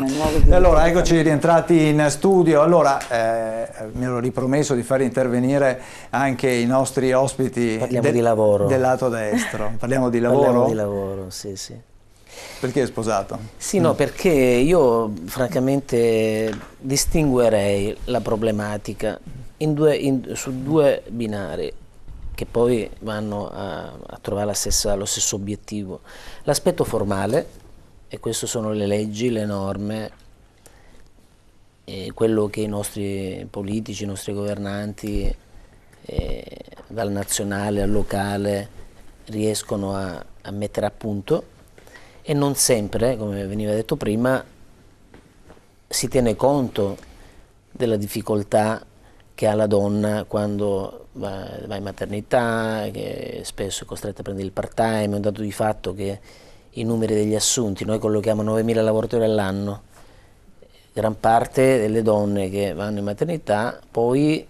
E allora, eccoci rientrati in studio. Allora, mi ero ripromesso di far intervenire anche i nostri ospiti di lavoro. Del lato destro. Parliamo di lavoro? Parliamo di lavoro, sì, sì. Perché è sposato? Sì, no, perché io francamente distinguerei la problematica su due binari che poi vanno a trovare lo stesso obiettivo. L'aspetto formale, e queste sono le leggi, le norme, e quello che i nostri politici, i nostri governanti, dal nazionale al locale, riescono a mettere a punto, e non sempre, come veniva detto prima, si tiene conto della difficoltà che ha la donna quando va in maternità, che spesso è costretta a prendere il part-time. È un dato di fatto che i numeri degli assunti, noi collochiamo 9.000 lavoratori all'anno, gran parte delle donne che vanno in maternità poi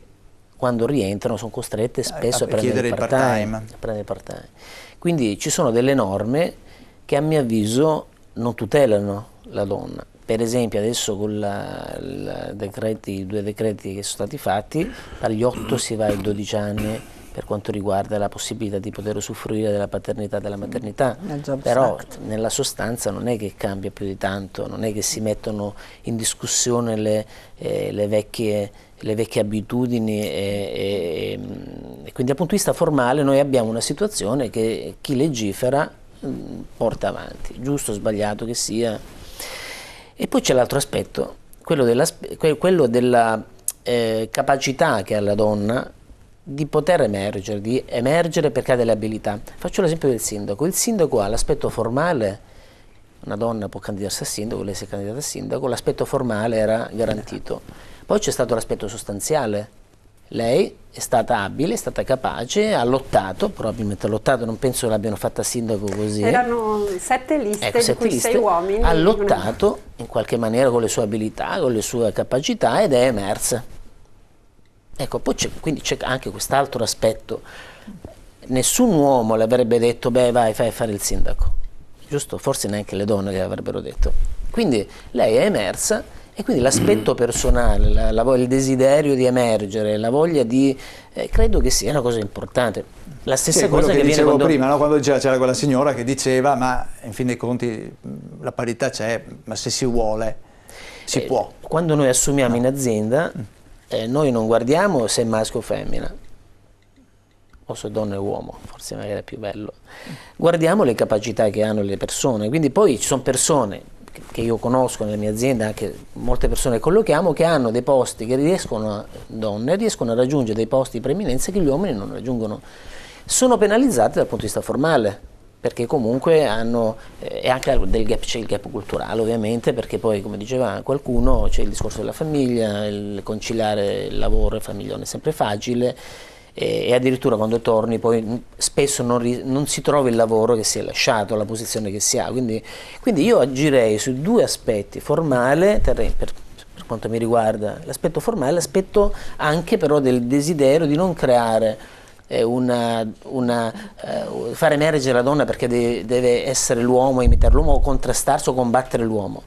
quando rientrano sono costrette spesso a prendere il part-time. Quindi ci sono delle norme che a mio avviso non tutelano la donna. Per esempio adesso con i 2 decreti che sono stati fatti, dagli 8 si va ai 12 anni per quanto riguarda la possibilità di poter usufruire della paternità e della maternità, però nella sostanza non è che cambia più di tanto, non è che si mettono in discussione le vecchie abitudini e quindi dal punto di vista formale noi abbiamo una situazione che chi legifera porta avanti, giusto o sbagliato che sia. E poi c'è l'altro aspetto, quello della capacità che ha la donna di poter emergere perché ha delle abilità. Faccio l'esempio del sindaco. Il sindaco ha l'aspetto formale, una donna può candidarsi a sindaco, lei si è candidata a sindaco, l'aspetto formale era garantito. Poi c'è stato l'aspetto sostanziale. Lei è stata abile, è stata capace, ha lottato, probabilmente ha lottato, non penso che l'abbiano fatta sindaco così. Erano 7 liste, ecco, di cui 6 uomini. Ha lottato in qualche maniera con le sue abilità, con le sue capacità ed è emersa. Ecco, poi quindi c'è anche quest'altro aspetto. Nessun uomo le avrebbe detto, beh vai, fai fare il sindaco, giusto? Forse neanche le donne le avrebbero detto. Quindi lei è emersa. E quindi l'aspetto personale, il desiderio di emergere, la voglia di... credo che sia una cosa importante. La stessa cosa che dicevo prima, no? Quando c'era quella signora che diceva, ma in fin dei conti la parità c'è, ma se si vuole, si può. Quando noi assumiamo in azienda, noi non guardiamo se è maschio o femmina, o se donna o uomo, forse magari è più bello. Guardiamo le capacità che hanno le persone, quindi poi ci sono persone che io conosco nella mia azienda, anche molte persone che collochiamo, che hanno dei posti che donne riescono a raggiungere dei posti di preeminenza che gli uomini non raggiungono. Sono penalizzate dal punto di vista formale, perché comunque hanno, e anche c'è il gap culturale ovviamente, perché poi come diceva qualcuno c'è il discorso della famiglia, il conciliare il lavoro e famiglia non è sempre facile, e addirittura quando torni poi spesso non si trova il lavoro che si è lasciato, la posizione che si ha, quindi io agirei sui 2 aspetti, formale, per quanto mi riguarda l'aspetto formale, l'aspetto anche però del desiderio di non creare far emergere la donna perché deve essere l'uomo, imitare l'uomo o contrastarsi o combattere l'uomo.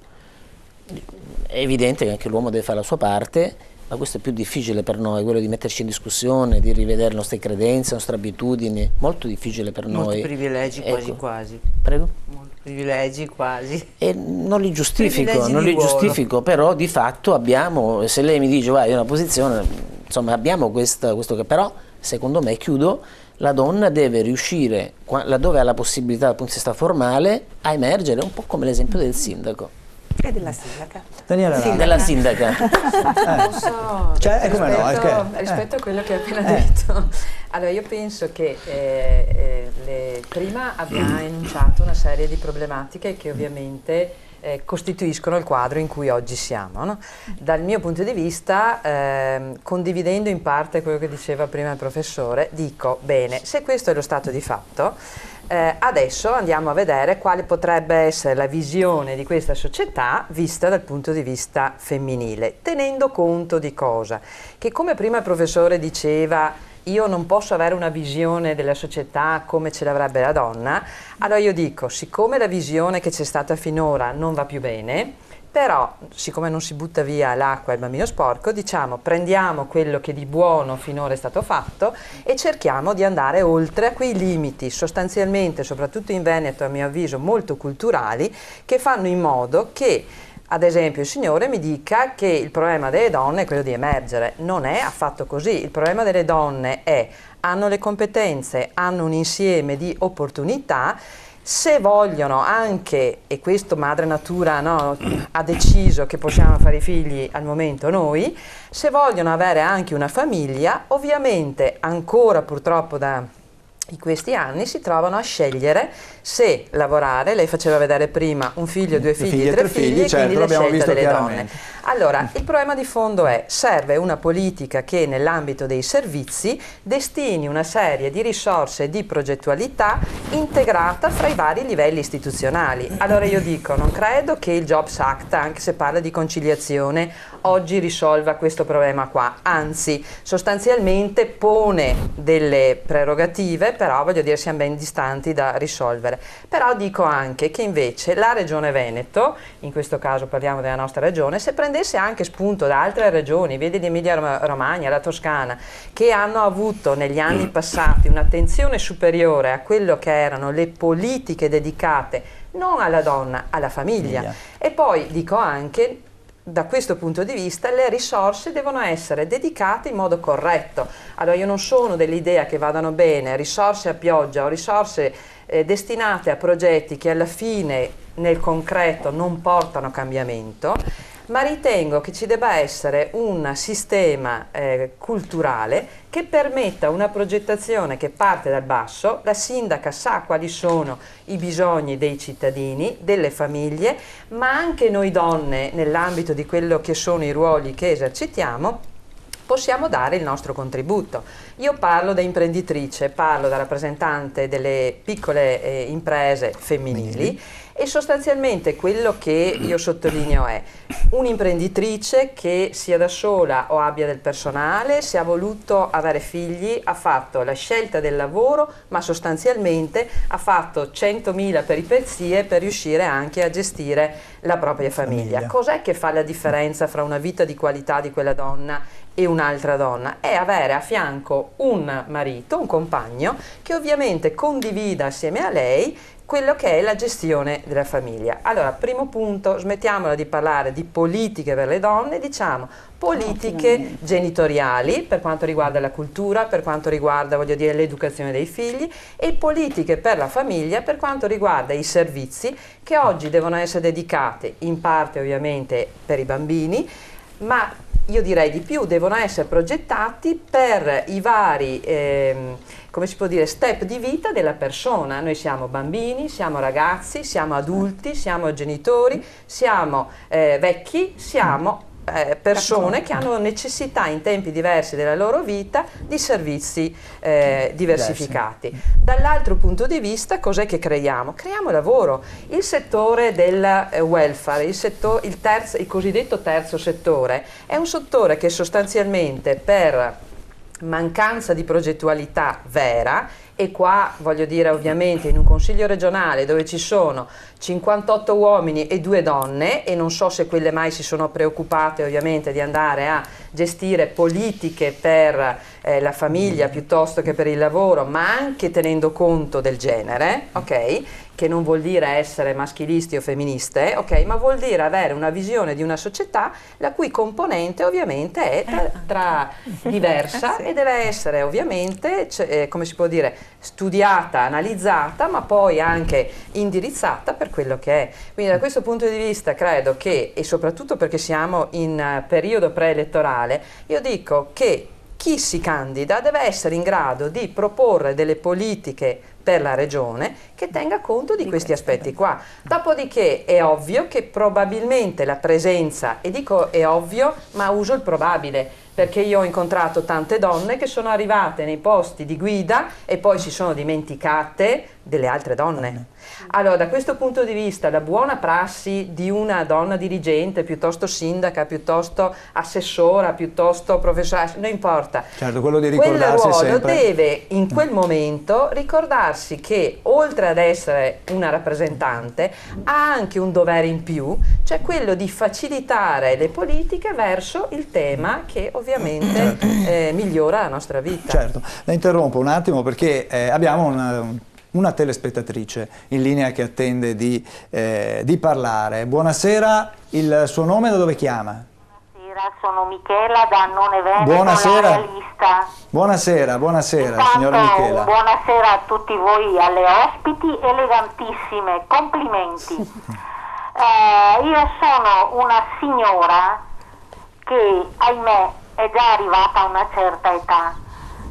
È evidente che anche l'uomo deve fare la sua parte, ma questo è più difficile per noi, quello di metterci in discussione, di rivedere le nostre credenze, le nostre abitudini, molto difficile per noi. Molti privilegi, ecco. quasi. Prego? Molti privilegi quasi. E non li giustifico, però di fatto abbiamo, se lei mi dice vai in una posizione, insomma abbiamo questo che però, secondo me, chiudo, la donna deve riuscire, laddove ha la possibilità dal punto di vista formale, a emergere, un po' come l'esempio del sindaco. E della sindaca. Daniela, sì, della sindaca. Rispetto a quello che ha appena detto, allora io penso che prima abbiamo enunciato una serie di problematiche che ovviamente costituiscono il quadro in cui oggi siamo, no? Dal mio punto di vista, condividendo in parte quello che diceva prima il professore, dico, bene, se questo è lo stato di fatto, adesso andiamo a vedere quale potrebbe essere la visione di questa società vista dal punto di vista femminile, tenendo conto di cosa? Che come prima il professore diceva, io non posso avere una visione della società come ce l'avrebbe la donna, allora io dico, siccome la visione che c'è stata finora non va più bene, Però, siccome non si butta via l'acqua e il bambino sporco, diciamo prendiamo quello che di buono finora è stato fatto e cerchiamo di andare oltre a quei limiti, sostanzialmente, soprattutto in Veneto, a mio avviso, molto culturali, che fanno in modo che, ad esempio, il Signore mi dica che il problema delle donne è quello di emergere. Non è affatto così. Il problema delle donne è: hanno le competenze, hanno un insieme di opportunità. Se vogliono anche, e questo madre natura, no, ha deciso che possiamo fare i figli al momento noi, se vogliono avere anche una famiglia, ovviamente ancora purtroppo in questi anni si trovano a scegliere se lavorare. Lei faceva vedere prima un figlio, due figli, tre figli, certo, quindi la scelta delle donne. chiaramente. Allora, il problema di fondo è: serve una politica che nell'ambito dei servizi destini una serie di risorse e di progettualità integrata fra i vari livelli istituzionali. Allora io dico, non credo che il Jobs Act, anche se parla di conciliazione, oggi risolva questo problema qua, anzi sostanzialmente pone delle prerogative, però voglio dire siamo ben distanti da risolvere. Però dico anche che invece la Regione Veneto, in questo caso parliamo della nostra regione, se prendesse anche spunto da altre regioni, vedi l'Emilia Romagna, la Toscana, che hanno avuto negli anni passati un'attenzione superiore a quello che erano le politiche dedicate non alla donna, alla famiglia. E poi dico anche, da questo punto di vista, le risorse devono essere dedicate in modo corretto. Allora io non sono dell'idea che vadano bene risorse a pioggia o risorse destinate a progetti che alla fine nel concreto non portano cambiamento, ma ritengo che ci debba essere un sistema culturale che permetta una progettazione che parte dal basso. La sindaca sa quali sono i bisogni dei cittadini, delle famiglie, ma anche noi donne, nell'ambito di quello che sono i ruoli che esercitiamo, possiamo dare il nostro contributo. Io parlo da imprenditrice, parlo da rappresentante delle piccole imprese femminili, e sostanzialmente quello che io sottolineo è un'imprenditrice che sia da sola o abbia del personale, se ha voluto avere figli, ha fatto la scelta del lavoro, ma sostanzialmente ha fatto 100.000 peripezie per riuscire anche a gestire la propria famiglia. Cos'è che fa la differenza fra una vita di qualità di quella donna e un'altra donna? È avere a fianco un marito, un compagno, che ovviamente condivida assieme a lei quello che è la gestione della famiglia. Allora, primo punto, smettiamola di parlare di politiche per le donne, diciamo politiche genitoriali per quanto riguarda la cultura, per quanto riguarda, voglio dire, l'educazione dei figli, e politiche per la famiglia per quanto riguarda i servizi che oggi devono essere dedicati in parte ovviamente per i bambini, ma io direi di più, devono essere progettati per i vari come si può dire, step di vita della persona. Noi siamo bambini, siamo ragazzi, siamo adulti, siamo genitori, siamo vecchi, siamo persone che hanno necessità in tempi diversi della loro vita di servizi diversificati. Dall'altro punto di vista, cos'è che creiamo? Creiamo lavoro. Il settore del welfare, il cosiddetto terzo settore, è un settore che sostanzialmente per mancanza di progettualità vera, e qua voglio dire ovviamente in un consiglio regionale dove ci sono 58 uomini e 2 donne, e non so se quelle mai si sono preoccupate ovviamente di andare a gestire politiche per la famiglia piuttosto che per il lavoro, ma anche tenendo conto del genere, ok? Che non vuol dire essere maschilisti o femministe, ok? Ma vuol dire avere una visione di una società la cui componente ovviamente è diversa e deve essere ovviamente, come si può dire, studiata, analizzata, ma poi anche indirizzata per quello che è. Quindi da questo punto di vista credo che, e soprattutto perché siamo in periodo preelettorale, io dico che chi si candida deve essere in grado di proporre delle politiche per la regione che tenga conto di questi aspetti qua. Dopodiché è ovvio che probabilmente la presenza, e dico è ovvio, ma uso il probabile, perché io ho incontrato tante donne che sono arrivate nei posti di guida e poi si sono dimenticate delle altre donne. Allora, da questo punto di vista, la buona prassi di una donna dirigente, piuttosto sindaca, piuttosto assessora, piuttosto professoressa, non importa. Certo, quello di Quel ricordarsi ruolo sempre. deve in quel momento ricordarsi che oltre ad essere una rappresentante ha anche un dovere in più, cioè quello di facilitare le politiche verso il tema che ovviamente migliora la nostra vita. Certo, la interrompo un attimo perché abbiamo una telespettatrice in linea che attende di parlare. Buonasera, il suo nome, da dove chiama? Buonasera, sono Michela da Annone Veneto, Buonasera. la realista. Buonasera, Intanto, signora Michela. buonasera a tutti voi, alle ospiti elegantissime, complimenti. Io sono una signora che, ahimè, è già arrivata a una certa età,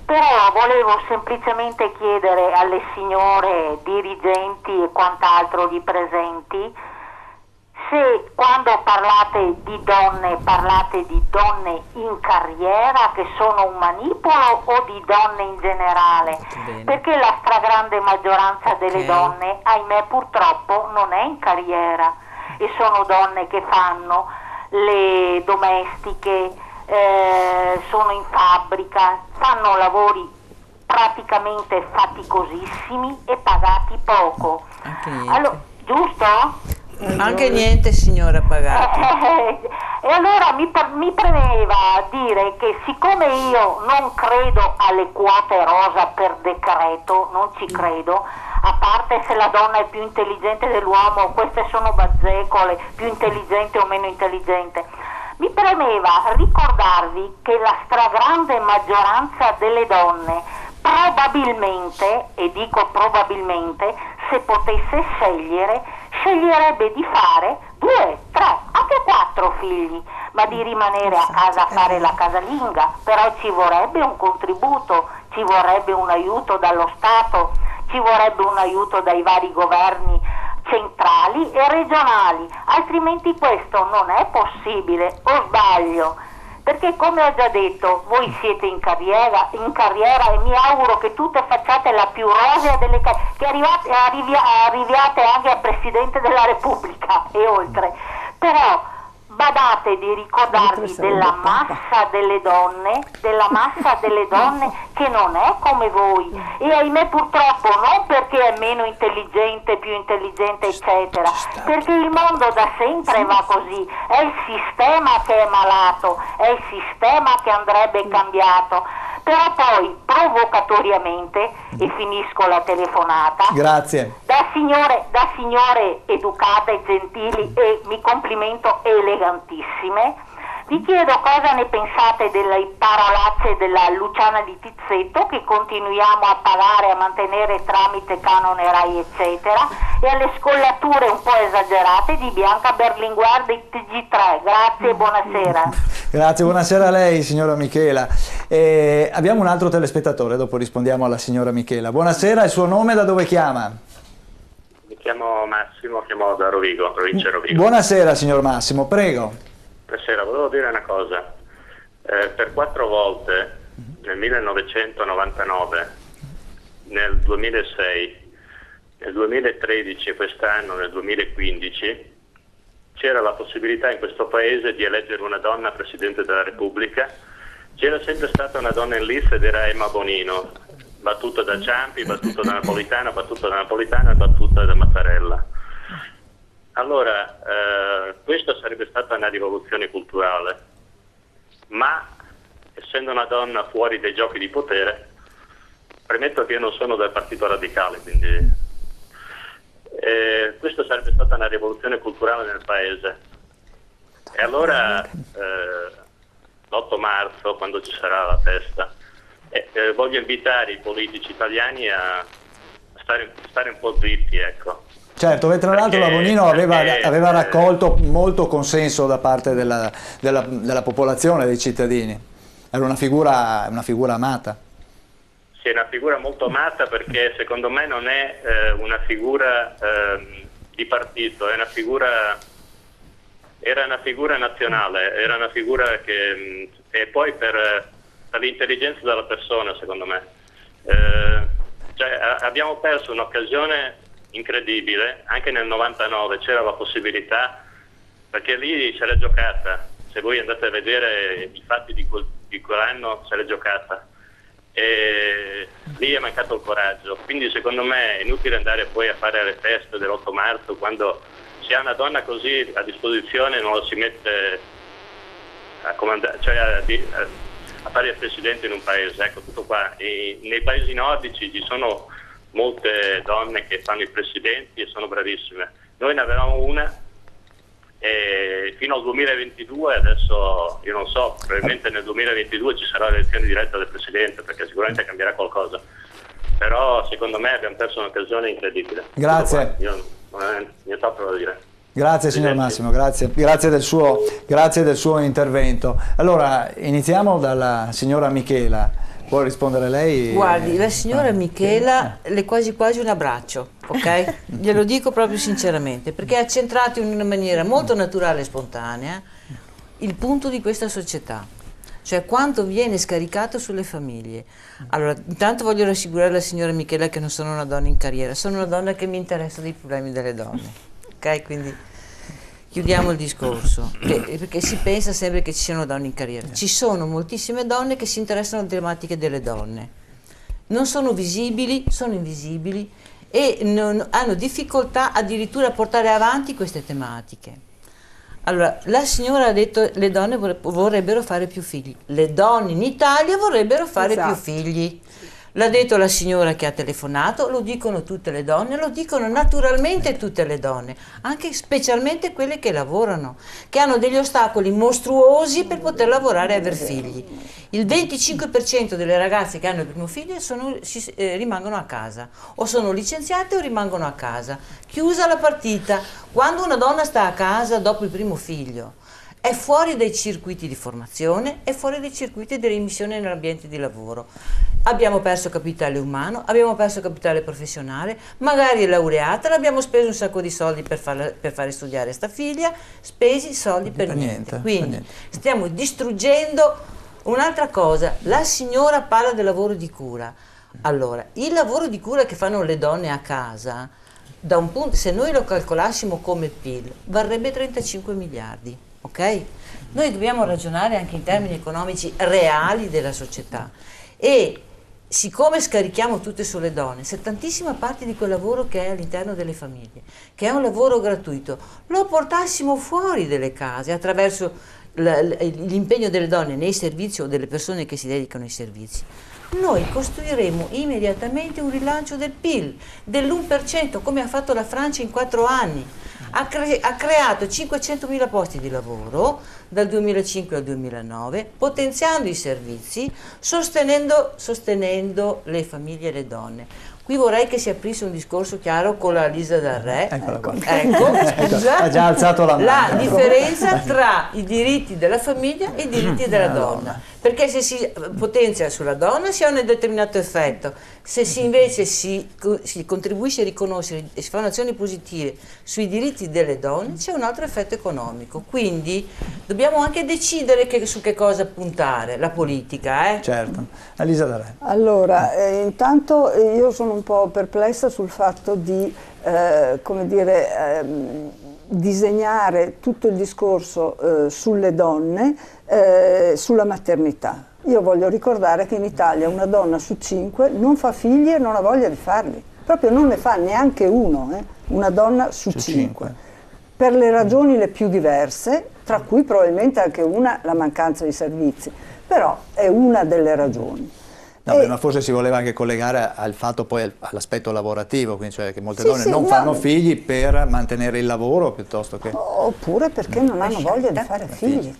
però volevo semplicemente chiedere alle signore dirigenti e quant'altro lì presenti se quando parlate di donne in carriera che sono un manipolo o di donne in generale, perché la stragrande maggioranza delle donne, ahimè, purtroppo non è in carriera e sono donne che fanno le domestiche, sono in fabbrica, fanno lavori praticamente faticosissimi e pagati poco. Allora, giusto? Anche niente, signora Pagati. E allora mi premeva dire che siccome io non credo alle quote rosa per decreto, non ci credo, a parte se la donna è più intelligente dell'uomo, queste sono bazzecole, più intelligente o meno intelligente, mi premeva ricordarvi che la stragrande maggioranza delle donne probabilmente, e dico probabilmente, se potesse sceglierebbe di fare 2, 3, anche 4 figli, ma di rimanere a casa a fare la casalinga. Però ci vorrebbe un contributo, ci vorrebbe un aiuto dallo Stato, ci vorrebbe un aiuto dai vari governi centrali e regionali, altrimenti questo non è possibile, o sbaglio? Perché, come ho già detto, voi siete in carriera e mi auguro che tutte facciate la più rosea delle che arriviate anche a Presidente della Repubblica e oltre. Però badate di ricordarvi della massa delle donne che non è come voi, e ahimè purtroppo non perché è meno intelligente, più intelligente eccetera, perché il mondo da sempre va così, è il sistema che è malato, è il sistema che andrebbe cambiato. Però poi provocatoriamente, e finisco la telefonata, Grazie. da signore educate e gentili e mi complimento elegantissime, vi chiedo cosa ne pensate delle parolacce della Luciana di Tizzetto che continuiamo a pagare, a mantenere tramite canone Rai eccetera, e alle scollature un po' esagerate di Bianca Berlinguer di TG3. Grazie e buonasera. Grazie, buonasera a lei, signora Michela. Abbiamo un altro telespettatore, dopo rispondiamo alla signora Michela. Buonasera, il suo nome, da dove chiama? Mi chiamo Massimo, chiamo da Rovigo, provincia di Rovigo. Buonasera, signor Massimo, prego. Buonasera, volevo dire una cosa. Per 4 volte, nel 1999, nel 2006, nel 2013 e quest'anno, nel 2015, c'era la possibilità in questo paese di eleggere una donna Presidente della Repubblica. C'era sempre stata una donna in lista ed era Emma Bonino, battuta da Ciampi, battuta da Napolitano e battuta da Mattarella. Allora, questa sarebbe stata una rivoluzione culturale, ma essendo una donna fuori dai giochi di potere, premetto che io non sono del Partito Radicale, quindi questa sarebbe stata una rivoluzione culturale nel paese. E allora l'8 marzo, quando ci sarà la festa, voglio invitare i politici italiani a stare un po' zitti, ecco. Certo, tra l'altro la Bonino aveva raccolto molto consenso da parte della popolazione, dei cittadini. Era una figura amata. Sì, è una figura molto amata perché secondo me non è una figura di partito, era una figura nazionale, era una figura che e poi per l'intelligenza della persona, secondo me. Cioè, abbiamo perso un'occasione incredibile. Anche nel 99 c'era la possibilità, perché lì se l'è giocata. Se voi andate a vedere i fatti di quell'anno, se l'è giocata. E lì è mancato il coraggio. Quindi secondo me è inutile andare poi a fare le feste dell'8 marzo quando si ha una donna così a disposizione, non lo si mette a comandare, cioè a fare il presidente in un paese. Ecco, tutto qua. Nei paesi nordici ci sono molte donne che fanno i presidenti e sono bravissime. Noi ne avevamo una fino al 2022, adesso io non so, probabilmente nel 2022 ci sarà l'elezione diretta del presidente, perché sicuramente cambierà qualcosa, però secondo me abbiamo perso un'occasione incredibile. Grazie. Io non ho nient'altro da dire. Grazie signor Massimo, grazie del suo intervento. Allora iniziamo dalla signora Michela. Può rispondere lei? Guardi, la signora Michela le quasi quasi un abbraccio, ok? Glielo dico proprio sinceramente, perché ha centrato in una maniera molto naturale e spontanea il punto di questa società, cioè quanto viene scaricato sulle famiglie. Allora, intanto voglio rassicurare la signora Michela che non sono una donna in carriera, sono una donna che mi interessa dei problemi delle donne, ok? Quindi chiudiamo il discorso, perché si pensa sempre che ci siano donne in carriera. Ci sono moltissime donne che si interessano alle tematiche delle donne. Non sono visibili, sono invisibili e hanno difficoltà addirittura a portare avanti queste tematiche. Allora, la signora ha detto che le donne vorrebbero fare più figli. Le donne in Italia vorrebbero fare più figli. L'ha detto la signora che ha telefonato, lo dicono tutte le donne, lo dicono naturalmente tutte le donne, anche specialmente quelle che lavorano, che hanno degli ostacoli mostruosi per poter lavorare e aver figli. Il 25% delle ragazze che hanno il primo figlio rimangono a casa, o sono licenziate o rimangono a casa. Chiusa la partita. Quando una donna sta a casa dopo il primo figlio, è fuori dai circuiti di formazione, è fuori dai circuiti delle immissioni nell'ambiente di lavoro. Abbiamo perso capitale umano, abbiamo perso capitale professionale, magari è laureata, l'abbiamo speso un sacco di soldi per fare studiare sta figlia, spesi soldi per niente. Quindi stiamo distruggendo un'altra cosa. La signora parla del lavoro di cura. Allora, il lavoro di cura che fanno le donne a casa, da un punto, se noi lo calcolassimo come PIL, varrebbe 35 miliardi. Ok? Noi dobbiamo ragionare anche in termini economici reali della società e siccome scarichiamo tutte sulle donne, se tantissima parte di quel lavoro che è all'interno delle famiglie, che è un lavoro gratuito, lo portassimo fuori delle case attraverso l'impegno delle donne nei servizi o delle persone che si dedicano ai servizi, noi costruiremo immediatamente un rilancio del PIL dell'1%, come ha fatto la Francia in 4 anni. Ha creato 500.000 posti di lavoro dal 2005 al 2009, potenziando i servizi, sostenendo le famiglie e le donne. Qui vorrei che si aprisse un discorso chiaro con la Lisa Del Re. Ecco, scusa. Ha già alzato la mano. La differenza tra i diritti della famiglia e i diritti della donna. Perché se si potenzia sulla donna si ha un determinato effetto, se invece si contribuisce a riconoscere e si fanno azioni positive sui diritti delle donne c'è un altro effetto economico. Quindi dobbiamo anche decidere su che cosa puntare, la politica. Certo. Elisa Del Re. Allora, intanto io sono un po' perplessa sul fatto di, come dire, disegnare tutto il discorso sulle donne, sulla maternità. Io voglio ricordare che in Italia una donna su 5 non fa figli e non ha voglia di farli, proprio non ne fa neanche uno, una donna su 5, per le ragioni le più diverse, tra cui probabilmente anche una la mancanza di servizi, però è una delle ragioni. No, ma forse si voleva anche collegare al fatto poi all'aspetto lavorativo, quindi cioè che molte donne non fanno figli per mantenere il lavoro piuttosto che... Oppure perché non hanno voglia di fare figli.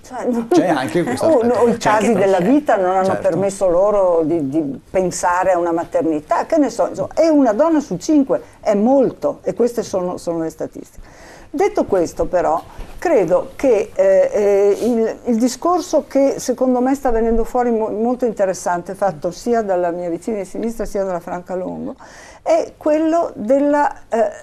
C'è anche questo aspetto. O i casi della vita non hanno permesso loro di pensare a una maternità, che ne so, insomma, è una donna su 5, è molto, e queste sono le statistiche. Detto questo però, credo che il discorso che secondo me sta venendo fuori molto interessante, fatto sia dalla mia vicina di sinistra sia dalla Francalongo, è quello della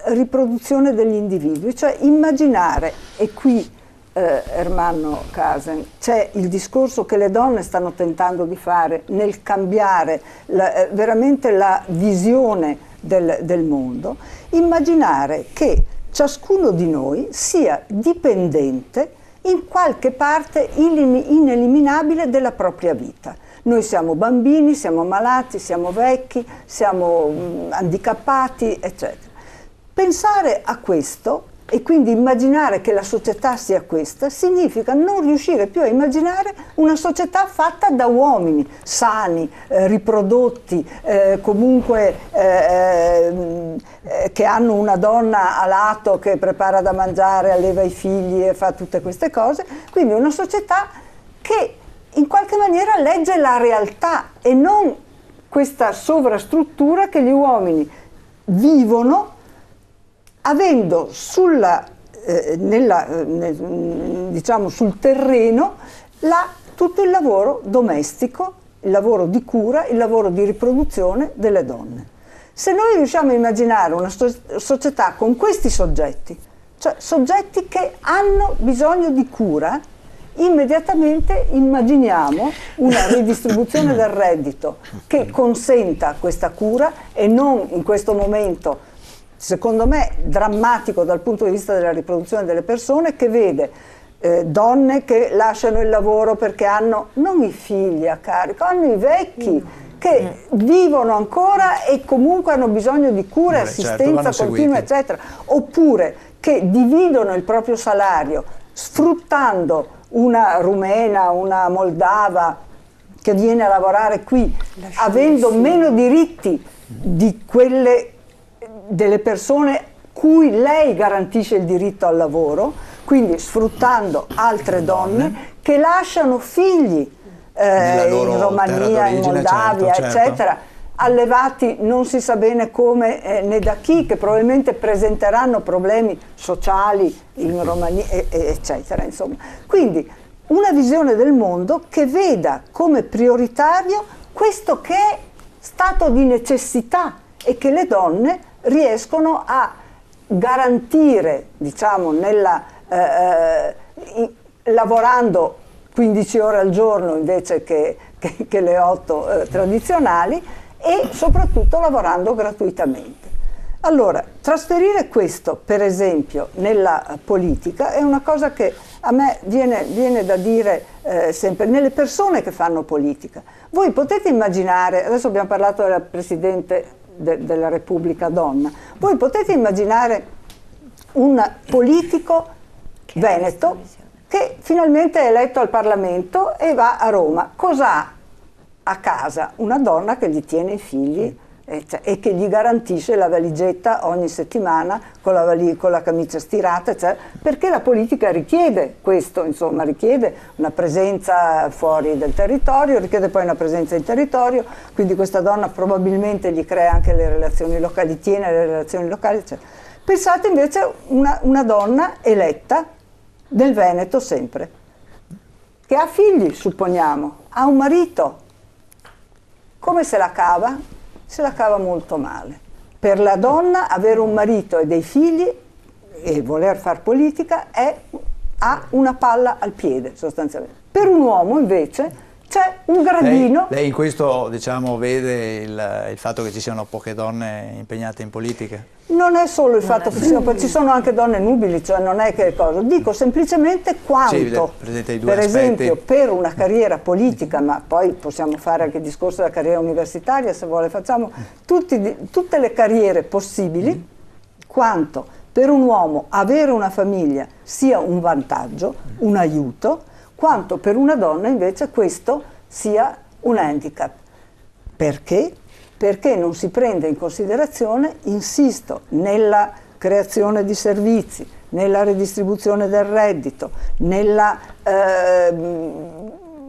riproduzione degli individui, cioè immaginare, e qui Ermanno Casen, c'è il discorso che le donne stanno tentando di fare nel cambiare veramente la visione del mondo, immaginare che ciascuno di noi sia dipendente in qualche parte ineliminabile della propria vita. Noi siamo bambini, siamo malati, siamo vecchi, siamo handicappati, eccetera. Pensare a questo e quindi immaginare che la società sia questa significa non riuscire più a immaginare una società fatta da uomini sani, riprodotti, comunque che hanno una donna a lato che prepara da mangiare, alleva i figli e fa tutte queste cose. Quindi una società che in qualche maniera legge la realtà e non questa sovrastruttura che gli uomini vivono avendo diciamo sul terreno tutto il lavoro domestico, il lavoro di cura, il lavoro di riproduzione delle donne. Se noi riusciamo a immaginare una società con questi soggetti, cioè soggetti che hanno bisogno di cura, immediatamente immaginiamo una ridistribuzione del reddito che consenta questa cura e non in questo momento, secondo me, drammatico dal punto di vista della riproduzione delle persone, che vede donne che lasciano il lavoro perché hanno non i figli a carico, hanno i vecchi che vivono ancora e comunque hanno bisogno di cura e assistenza continua, eccetera, oppure che dividono il proprio salario sfruttando una rumena, una moldava che viene a lavorare qui, avendo meno diritti di quelle delle persone cui lei garantisce il diritto al lavoro, quindi sfruttando altre donne che lasciano figli in Romania, in Moldavia, certo. eccetera, allevati non si sa bene come né da chi, che probabilmente presenteranno problemi sociali in Romania, eccetera. Insomma. Quindi una visione del mondo che veda come prioritario questo che è stato di necessità e che le donne riescono a garantire, diciamo, lavorando 15 ore al giorno invece che le 8 tradizionali, e soprattutto lavorando gratuitamente. Allora, trasferire questo, per esempio, nella politica è una cosa che a me viene da dire sempre, nelle persone che fanno politica. Voi potete immaginare, adesso abbiamo parlato della Presidente della Repubblica donna, voi potete immaginare un politico veneto che finalmente è eletto al Parlamento e va a Roma. Cos'ha a casa? Una donna che gli tiene i figli e che gli garantisce la valigetta ogni settimana con la camicia stirata, eccetera, perché la politica richiede questo, insomma, richiede una presenza fuori del territorio, richiede poi una presenza in territorio, quindi questa donna probabilmente gli crea anche le relazioni locali, tiene le relazioni locali, eccetera. Pensate invece una donna eletta del Veneto sempre, che ha figli, supponiamo, ha un marito, come se la cava? Se la cava molto male. Per la donna avere un marito e dei figli e voler far politica ha una palla al piede sostanzialmente. Per un uomo invece c'è un gradino. Lei in questo, diciamo, vede il fatto che ci siano poche donne impegnate in politica? Non è solo il fatto che ci sono anche donne nubili, cioè non è che cosa. Dico semplicemente quanto, per esempio, per una carriera politica, ma poi possiamo fare anche il discorso della carriera universitaria, se vuole, facciamo tutte le carriere possibili, quanto per un uomo avere una famiglia sia un vantaggio, un aiuto, quanto per una donna invece questo sia un handicap. Perché? Perché non si prende in considerazione, insisto, nella creazione di servizi, nella redistribuzione del reddito, nella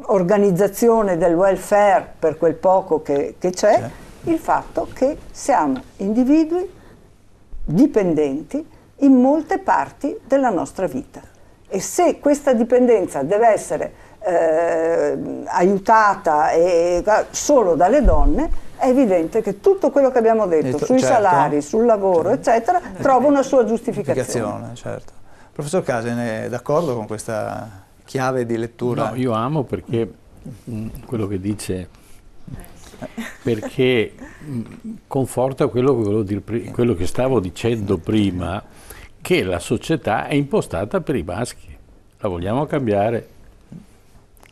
organizzazione del welfare per quel poco che c'è, il fatto che siamo individui dipendenti in molte parti della nostra vita. E se questa dipendenza deve essere aiutata solo dalle donne, è evidente che tutto quello che abbiamo detto sui salari, sul lavoro, eccetera, trova una sua giustificazione. Certo. Professor Casen, è d'accordo con questa chiave di lettura? No, io amo perché quello che dice perché conforta quello che stavo dicendo prima, che la società è impostata per i maschi. La vogliamo cambiare?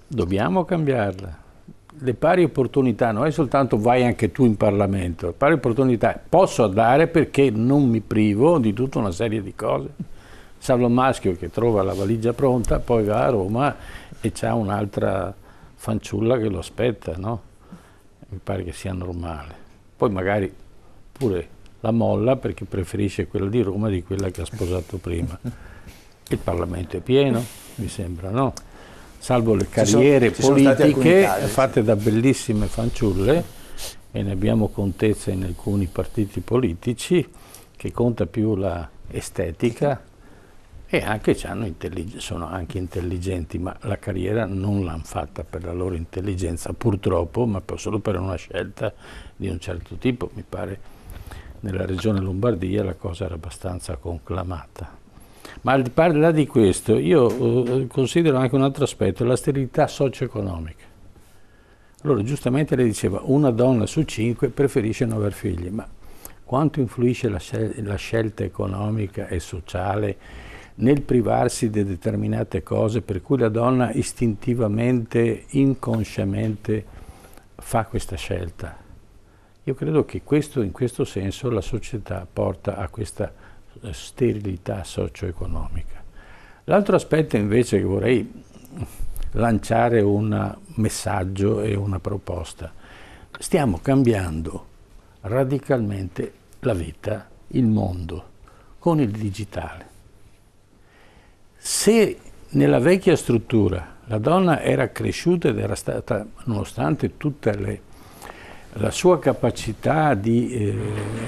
Dobbiamo cambiarla. Le pari opportunità, non è soltanto vai anche tu in Parlamento, le pari opportunità posso dare perché non mi privo di tutta una serie di cose. Salvo il maschio che trova la valigia pronta, poi va a Roma e c'ha un'altra fanciulla che lo aspetta, no? Mi pare che sia normale. Poi magari pure la molla perché preferisce quella di Roma di quella che ha sposato prima. Il Parlamento è pieno, mi sembra, no? Salvo le carriere politiche fatte da bellissime fanciulle, e ne abbiamo contezza in alcuni partiti politici, che conta più la estetica, e anche sono anche intelligenti, ma la carriera non l'hanno fatta per la loro intelligenza, purtroppo, ma solo per una scelta di un certo tipo. Mi pare nella regione Lombardia la cosa era abbastanza conclamata. Ma al di là di questo, io considero anche un altro aspetto, la sterilità socio-economica. Allora, giustamente lei diceva, una donna su 5 preferisce non aver figli, ma quanto influisce la scelta economica e sociale nel privarsi di determinate cose per cui la donna istintivamente, inconsciamente fa questa scelta? Io credo che in questo senso la società porta a questa sterilità socio-economica. L'altro aspetto invece che vorrei lanciare un messaggio e una proposta. Stiamo cambiando radicalmente la vita, il mondo, con il digitale. Se nella vecchia struttura la donna era cresciuta ed era stata, nonostante tutte la sua capacità di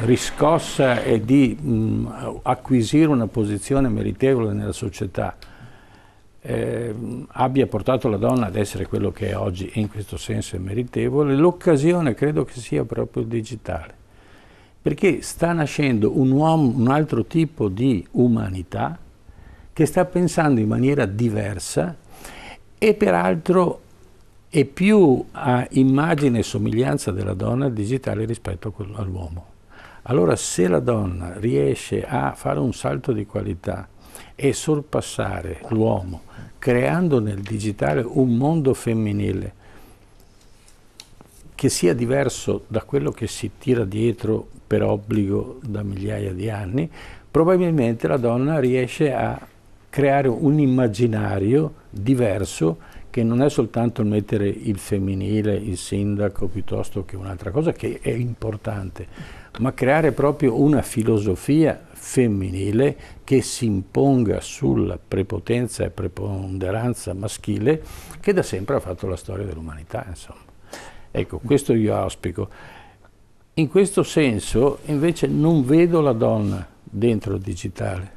riscossa e di acquisire una posizione meritevole nella società, abbia portato la donna ad essere quello che è oggi e in questo senso è meritevole, l'occasione credo che sia proprio il digitale, perché sta nascendo un altro tipo di umanità che sta pensando in maniera diversa e peraltro è più a immagine e somiglianza della donna digitale rispetto all'uomo. Allora se la donna riesce a fare un salto di qualità e sorpassare l'uomo, creando nel digitale un mondo femminile che sia diverso da quello che si tira dietro per obbligo da migliaia di anni, probabilmente la donna riesce a creare un immaginario diverso che non è soltanto mettere il femminile, il sindaco, piuttosto che un'altra cosa che è importante, ma creare proprio una filosofia femminile che si imponga sulla prepotenza e preponderanza maschile che da sempre ha fatto la storia dell'umanità, insomma. Ecco, questo io auspico. In questo senso, invece, non vedo la donna dentro il digitale,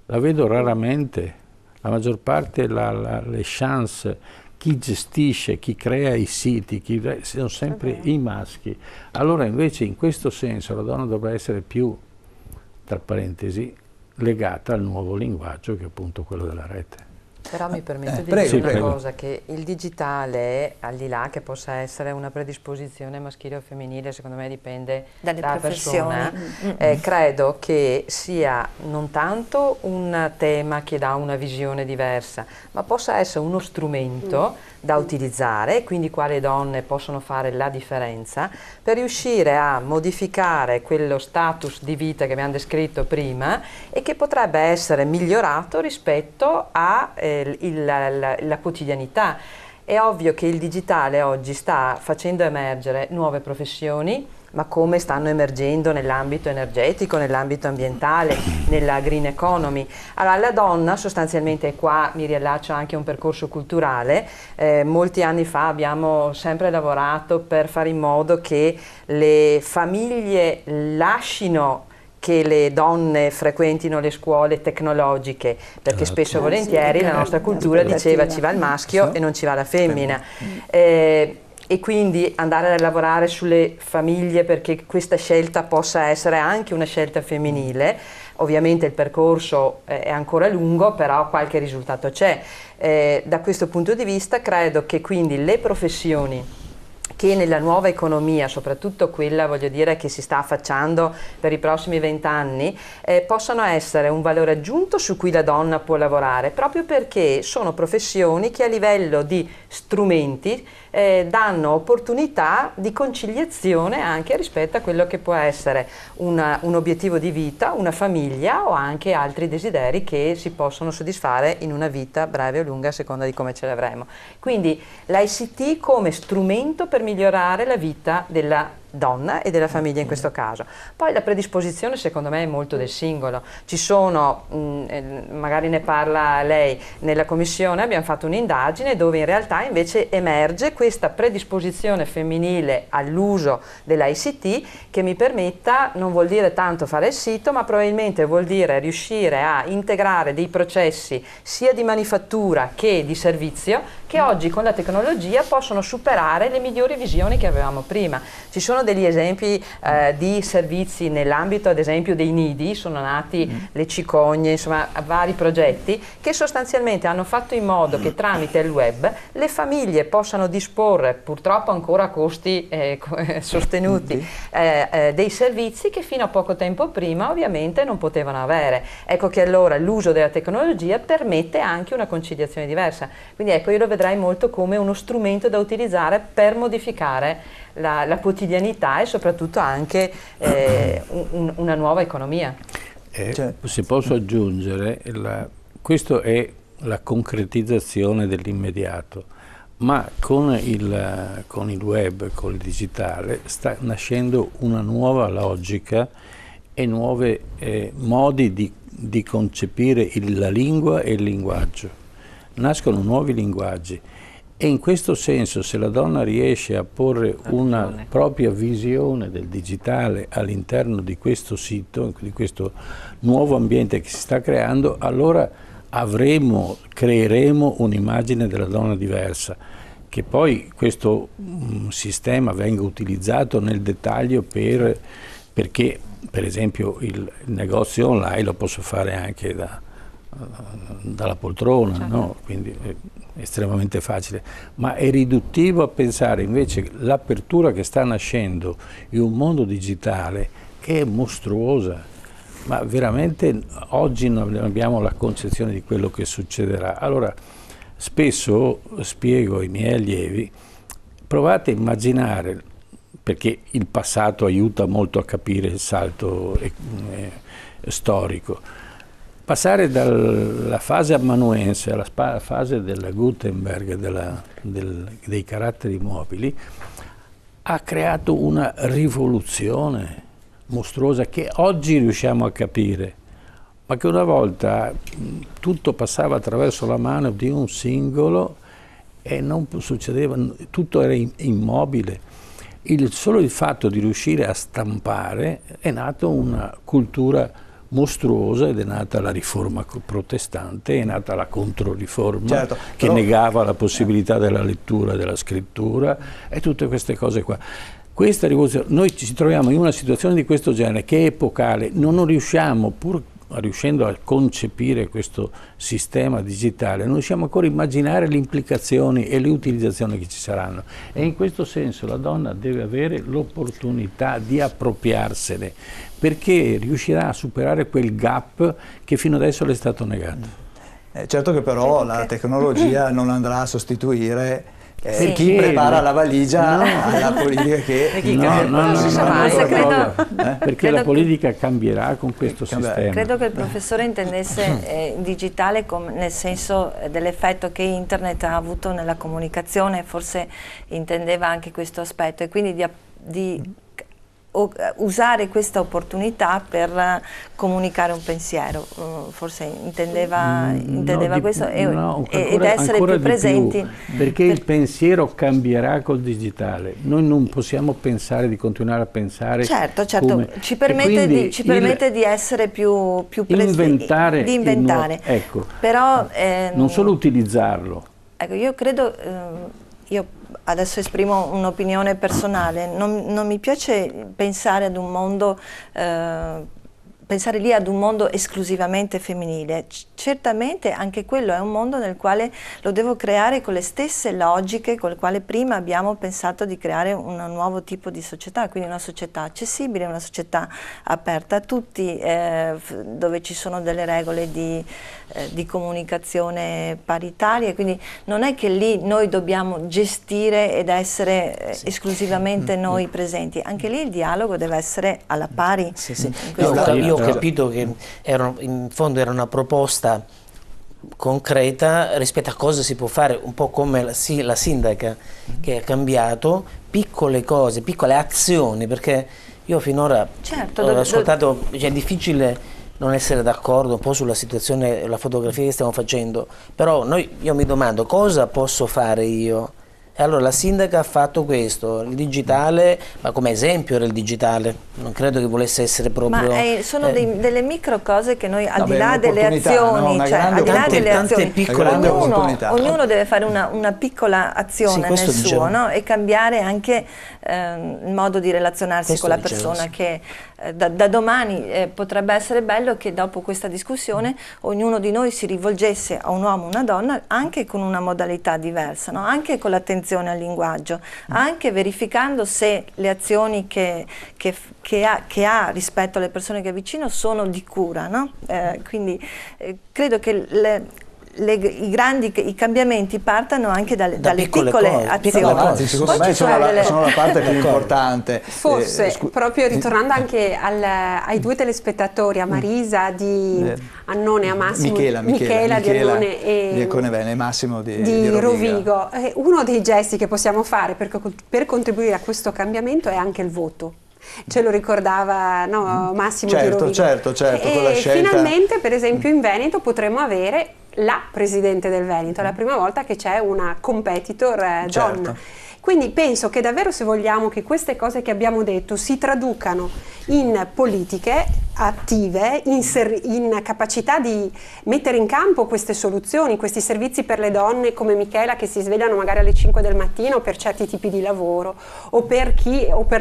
la vedo raramente. La maggior parte le chance, chi gestisce, chi crea i siti, sono sempre i maschi. Allora invece in questo senso la donna dovrebbe essere più, tra parentesi, legata al nuovo linguaggio che è appunto quello della rete. Però mi permette di dire una cosa, che il digitale, al di là che possa essere una predisposizione maschile o femminile, secondo me dipende dalla persona, credo che sia non tanto un tema che dà una visione diversa, ma possa essere uno strumento da utilizzare, quindi quali donne possono fare la differenza, per riuscire a modificare quello status di vita che abbiamo descritto prima e che potrebbe essere migliorato rispetto a la quotidianità. È ovvio che il digitale oggi sta facendo emergere nuove professioni, ma come stanno emergendo nell'ambito energetico, nell'ambito ambientale, nella green economy. Allora la donna sostanzialmente, e qua mi riallaccio anche a un percorso culturale, molti anni fa abbiamo sempre lavorato per fare in modo che le famiglie lascino che le donne frequentino le scuole tecnologiche, perché spesso e volentieri la nostra cultura diceva ci va il maschio e non ci va la femmina. E quindi andare a lavorare sulle famiglie perché questa scelta possa essere anche una scelta femminile. Ovviamente il percorso è ancora lungo, però qualche risultato c'è. Da questo punto di vista credo che quindi le professioni che nella nuova economia, soprattutto quella, voglio dire, che si sta affacciando per i prossimi 20 anni, possano essere un valore aggiunto su cui la donna può lavorare, proprio perché sono professioni che a livello di strumenti danno opportunità di conciliazione anche rispetto a quello che può essere un obiettivo di vita, una famiglia o anche altri desideri che si possono soddisfare in una vita breve o lunga a seconda di come ce l'avremo. Quindi l'ICT come strumento per migliorare la vita della donna e della famiglia in questo caso. Poi la predisposizione secondo me è molto del singolo. Ci sono, magari ne parla lei, nella commissione abbiamo fatto un'indagine dove in realtà invece emerge questa predisposizione femminile all'uso dell'ICT che mi permetta, non vuol dire tanto fare il sito, ma probabilmente vuol dire riuscire a integrare dei processi sia di manifattura che di servizio che oggi con la tecnologia possono superare le migliori visioni che avevamo prima. Ci sono degli esempi di servizi nell'ambito ad esempio dei nidi, sono nati le cicogne, insomma vari progetti che sostanzialmente hanno fatto in modo che tramite il web le famiglie possano disporre, purtroppo ancora a costi sostenuti, dei servizi che fino a poco tempo prima ovviamente non potevano avere. Ecco che allora l'uso della tecnologia permette anche una conciliazione diversa. Quindi ecco, io lo vedrei molto come uno strumento da utilizzare per modificare la quotidianità e soprattutto anche una nuova economia. Se posso aggiungere, questo è la concretizzazione dell'immediato, ma con il web, con il digitale, sta nascendo una nuova logica e nuovi modi di concepire la lingua e il linguaggio. Nascono nuovi linguaggi e in questo senso se la donna riesce a porre una propria visione del digitale all'interno di questo sito, di questo nuovo ambiente che si sta creando, allora creeremo un'immagine della donna diversa. Che poi questo sistema venga utilizzato nel dettaglio perché per esempio il negozio online lo posso fare anche dalla poltrona, certo. No? Quindi è estremamente facile, ma è riduttivo a pensare invece l'apertura che sta nascendo in un mondo digitale che è mostruosa, ma veramente oggi non abbiamo la concezione di quello che succederà. Allora spesso spiego ai miei allievi, provate a immaginare, perché il passato aiuta molto a capire il salto storico. Passare dalla fase amanuense alla fase della Gutenberg, dei caratteri mobili, ha creato una rivoluzione mostruosa che oggi riusciamo a capire, ma che una volta tutto passava attraverso la mano di un singolo e non succedeva, tutto era immobile. Solo il fatto di riuscire a stampare è nata una cultura mostruosa ed è nata la riforma protestante, è nata la controriforma, certo, che negava la possibilità della lettura e della scrittura e tutte queste cose qua. Questa rivoluzione, noi ci troviamo in una situazione di questo genere che è epocale, non riusciamo, pur riuscendo a concepire questo sistema digitale, non riusciamo ancora a immaginare le implicazioni e le utilizzazioni che ci saranno. E in questo senso la donna deve avere l'opportunità di appropriarsene, perché riuscirà a superare quel gap che fino adesso le è stato negato. Certo che però la tecnologia non andrà a sostituire chi prepara la valigia alla politica perché la politica cambierà con questo sistema. Credo che il professore intendesse digitale nel senso dell'effetto che internet ha avuto nella comunicazione, forse intendeva anche questo aspetto e quindi di usare questa opportunità per comunicare un pensiero, forse intendeva questo ed essere più presenti. Perché il pensiero cambierà col digitale, noi non possiamo pensare di continuare a pensare. Certo, ci permette di essere più presenti, di inventare. Ecco, però non solo utilizzarlo. Ecco, io credo, io adesso esprimo un'opinione personale, non mi piace pensare ad un mondo pensare lì ad un mondo esclusivamente femminile. Certamente anche quello è un mondo nel quale lo devo creare con le stesse logiche con le quali prima abbiamo pensato di creare un nuovo tipo di società, quindi una società accessibile, una società aperta a tutti, dove ci sono delle regole di comunicazione paritarie, quindi non è che lì noi dobbiamo gestire ed essere esclusivamente noi presenti, anche lì il dialogo deve essere alla pari. Io ho capito che in fondo era una proposta concreta rispetto a cosa si può fare, un po' come la sindaca che ha cambiato piccole cose, piccole azioni, perché io finora ho ascoltato, cioè è difficile non essere d'accordo un po' sulla situazione, la fotografia che stiamo facendo, però io mi domando cosa posso fare io. E allora la sindaca ha fatto questo, il digitale, ma come esempio era il digitale, non credo che volesse essere proprio... Ma sono delle micro cose che noi al di là delle azioni, no? cioè al di là delle azioni, ognuno deve fare una piccola azione nel suo, no? E cambiare anche il modo di relazionarsi con la persona che da domani potrebbe essere bello che dopo questa discussione ognuno di noi si rivolgesse a un uomo o una donna anche con una modalità diversa, no? Anche con l'attenzione al linguaggio, anche verificando se le azioni che ha rispetto alle persone che ha vicino sono di cura, no? Quindi credo che i cambiamenti partano anche dalle piccole azioni. Secondo me sono la parte più importante. Forse, proprio ritornando anche ai due telespettatori, a Marisa di Annone e a Massimo, Michela di Annone e Massimo di Rovigo. Uno dei gesti che possiamo fare per contribuire a questo cambiamento è anche il voto. Ce lo ricordava Massimo di Rovigo. Certo, con la scelta. Finalmente, per esempio, in Veneto potremo avere la presidente del Veneto, è la prima volta che c'è una competitor donna. Quindi penso che davvero, se vogliamo che queste cose che abbiamo detto si traducano in politiche attive, in capacità di mettere in campo queste soluzioni, questi servizi per le donne come Michela che si svegliano magari alle 5 del mattino per certi tipi di lavoro, o per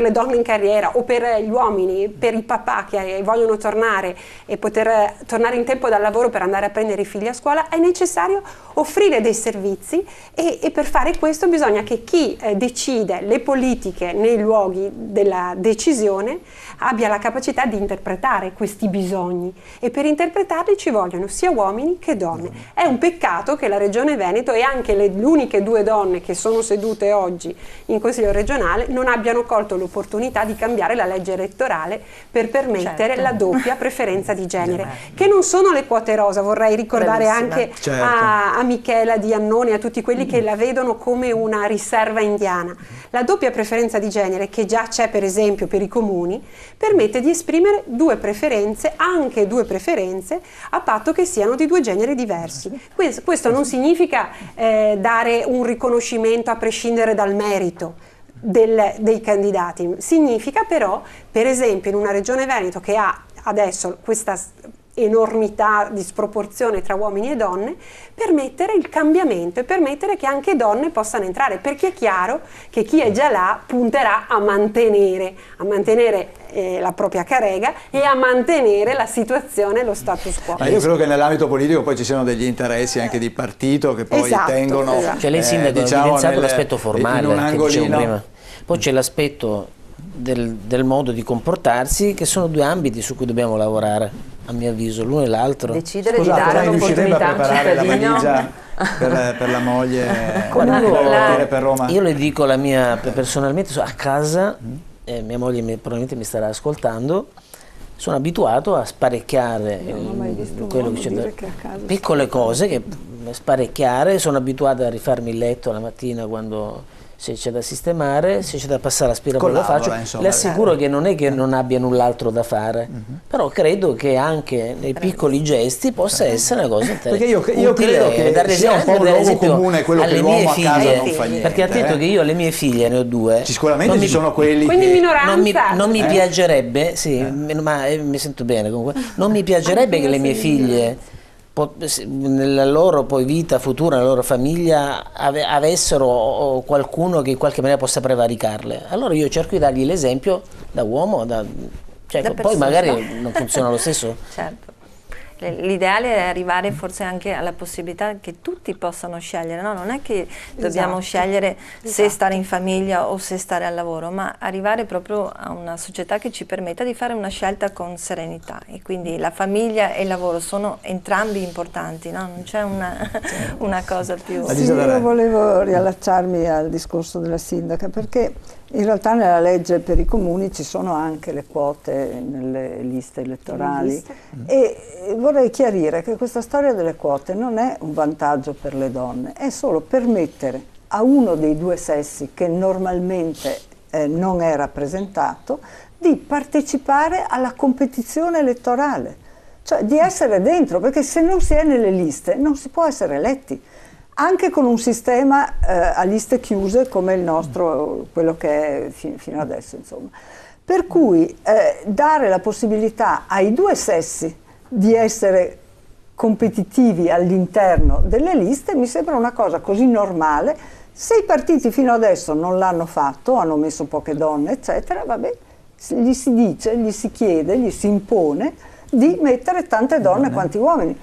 le donne in carriera, o per gli uomini, per i papà che vogliono tornare e poter tornare in tempo dal lavoro per andare a prendere i figli a scuola. È necessario offrire dei servizi e per fare questo bisogna che chi decide le politiche nei luoghi della decisione abbia la capacità di interpretare questi bisogni, e per interpretarli ci vogliono sia uomini che donne. È un peccato che la Regione Veneto e anche le uniche due donne che sono sedute oggi in Consiglio regionale non abbiano colto l'opportunità di cambiare la legge elettorale per permettere la doppia preferenza di genere, che non sono le quote rosa. Vorrei ricordare anche a Michela di Annone e a tutti quelli che la vedono come una riserva indiana. La doppia preferenza di genere, che già c'è per esempio per i comuni, permette di esprimere due preferenze, anche due preferenze, a patto che siano di due generi diversi. Questo non significa dare un riconoscimento a prescindere dal merito dei candidati, significa però, per esempio, in una Regione Veneto che ha adesso questa enormità di sproporzione tra uomini e donne, permettere il cambiamento e permettere che anche donne possano entrare, perché è chiaro che chi è già là punterà a mantenere la propria carrega e a mantenere la situazione, lo status quo. Ma io credo che nell'ambito politico poi ci siano degli interessi anche di partito che poi tengono Cioè lei sindaco ha evidenziato l'aspetto formale che dicevo prima, poi c'è l'aspetto del modo di comportarsi, che sono due ambiti su cui dobbiamo lavorare, a mio avviso, l'uno e l'altro. Decidere di dare un'opportunità a un cittadino per la moglie per Roma. Io le dico la mia, personalmente a casa, mia moglie probabilmente mi starà ascoltando, sono abituato a sparecchiare quello che c'è piccole cose, che sparecchiare, sono abituato a rifarmi il letto la mattina quando se c'è da sistemare, se c'è da passare l'aspirapolvere lo faccio. Le assicuro che non è che non abbia null'altro da fare, però credo che anche nei piccoli gesti possa essere una cosa interessante. Perché io credo che sia un po' un luogo comune quello che l'uomo a casa non fa niente. Perché attento che io alle mie figlie, ne ho due. Sicuramente ci sono quelli quindi che... minoranza. Non mi piacerebbe, ma mi sento bene comunque, non mi piacerebbe che le mie figlie nella loro poi vita futura, nella loro famiglia avessero qualcuno che in qualche maniera possa prevaricarle. Allora io cerco di dargli l'esempio da uomo, Cioè, poi magari non funziona lo stesso. Certo. L'ideale è arrivare forse anche alla possibilità che tutti possano scegliere, no? Non è che dobbiamo scegliere se stare in famiglia o se stare al lavoro, ma arrivare proprio a una società che ci permetta di fare una scelta con serenità, e quindi la famiglia e il lavoro sono entrambi importanti, no? Non c'è una cosa più... Sì, io volevo riallacciarmi al discorso della sindaca, perché in realtà nella legge per i comuni ci sono anche le quote nelle liste elettorali e vorrei chiarire che questa storia delle quote non è un vantaggio per le donne, è solo permettere a uno dei due sessi che normalmente non è rappresentato di partecipare alla competizione elettorale, cioè di essere dentro, perché se non si è nelle liste non si può essere eletti. Anche con un sistema a liste chiuse come il nostro, quello che è fino adesso, insomma. Per cui dare la possibilità ai due sessi di essere competitivi all'interno delle liste mi sembra una cosa così normale. Se i partiti fino adesso non l'hanno fatto, hanno messo poche donne, eccetera, vabbè, gli si dice, gli si chiede, gli si impone di mettere tante donne quanti uomini.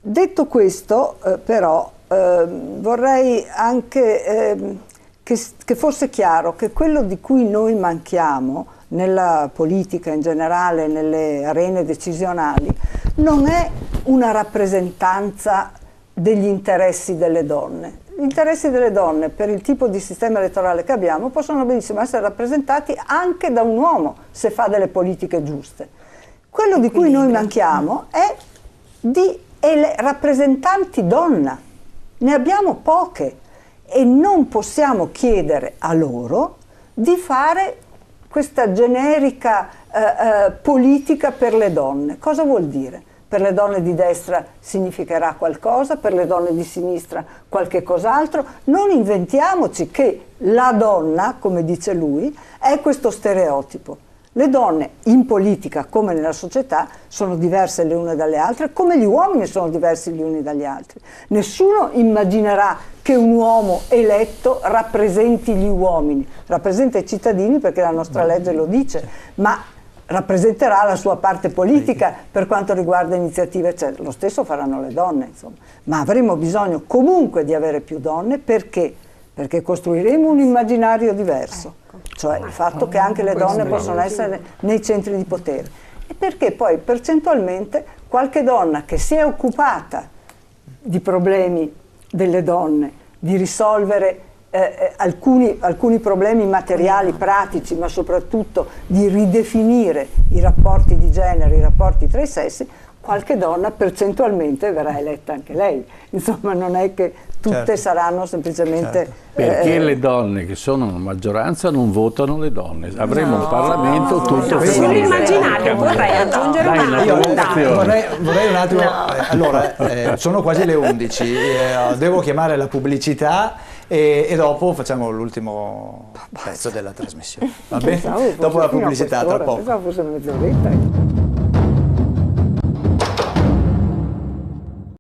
Detto questo, però, vorrei anche che fosse chiaro che quello di cui noi manchiamo nella politica in generale, nelle arene decisionali, non è una rappresentanza degli interessi delle donne. Gli interessi delle donne, per il tipo di sistema elettorale che abbiamo, possono benissimo essere rappresentati anche da un uomo, se fa delle politiche giuste. Quello di cui noi manchiamo è di rappresentanti donna, ne abbiamo poche e non possiamo chiedere a loro di fare questa generica politica per le donne. Cosa vuol dire? Per le donne di destra significherà qualcosa, per le donne di sinistra qualche cos'altro. Non inventiamoci che la donna, come dice lui, è questo stereotipo. Le donne in politica, come nella società, sono diverse le une dalle altre, come gli uomini sono diversi gli uni dagli altri. Nessuno immaginerà che un uomo eletto rappresenti gli uomini, rappresenta i cittadini perché la nostra legge lo dice, ma rappresenterà la sua parte politica per quanto riguarda iniziative, eccetera. Lo stesso faranno le donne, insomma. Ma avremo bisogno comunque di avere più donne perché costruiremo un immaginario diverso. Cioè il fatto che anche le donne possono essere nei centri di potere, e perché poi percentualmente qualche donna che si è occupata di problemi delle donne, di risolvere alcuni problemi materiali, pratici, ma soprattutto di ridefinire i rapporti di genere, i rapporti tra i sessi, qualche donna percentualmente verrà eletta anche lei. Insomma, non è che tutte saranno semplicemente... Perché le donne che sono una maggioranza non votano le donne. Avremo un Parlamento tutto femminile. Sull'immaginario vorrei aggiungere vorrei un attimo... Allora, sono quasi le 11, devo chiamare la pubblicità e dopo facciamo l'ultimo pezzo della trasmissione. Va bene? Dopo la pubblicità, tra poco. Pensavo fosse mezz'oretta.